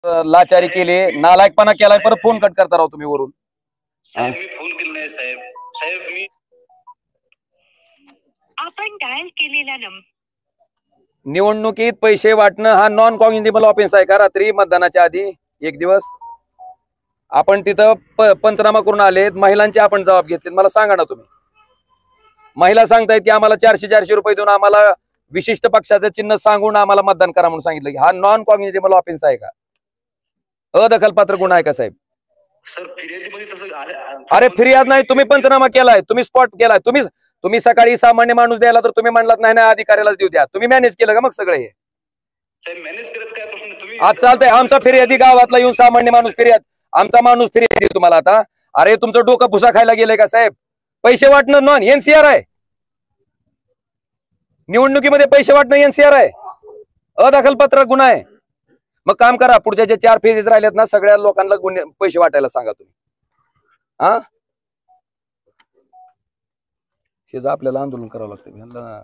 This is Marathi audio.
लाचारी केली, नालायकपणा केलाय, परत फोन कट करता राव तुम्ही वरून. साहेब मी फोन केला नाही साहेब. साहेब मी आपण डायल केलेला निवडणुकीत पैसे वाटणं हा नॉन कॉग्निजेबल ऑफेन्स आहे का? रात्री मतदानाच्या आधी एक दिवस आपण तिथं पंचनामा करून आलेत, महिलांचे आपण जबाब घेतलेत. मला सांगा ना तुम्ही, महिला सांगतायत की आम्हाला 400 रुपये देऊन आम्हाला विशिष्ट पक्षाचं चिन्ह सांगून आम्हाला मतदान करा म्हणून सांगितलं. की हा नॉन कॉग्निजेबल ऑफेन्स आहे का? अदखलपात्र गुन्हा आहे का साहेब? सर फिर्यादीमध्ये तसं अरे फिर्याद नाही, तुम्ही पंचनामा केलाय, तुम्ही स्पॉट केलाय. तुम्ही सकाळी सामान्य माणूस द्यायला तर तुम्ही म्हणलात नाही ना अधिकाऱ्यालाच देऊ द्या. तुम्ही मॅनेज केलं का मग सगळे हे? साहेब मॅनेज करायचं काय प्रश्न तुम्ही आज चालतंय. आमचा फिर्यादी गावातला येऊन सामान्य माणूस आमचा माणूस फिर्यादी तुम्हाला आता, अरे तुमचं डोकं भुसा खायला गेलंय का साहेब? पैसे वाटणं नॉन एनसीआर आहे. निवडणुकीमध्ये पैसे वाटणं एनसीआर आहे, अदखलपात्र गुन्हा आहे. मग काम करा, पुढच्या जे 4 फेजेस राहिलेत ना सगळ्या लोकांना पैसे वाटायला सांगा तुम्ही. हा हे आपल्याला आंदोलन करावं लागतं.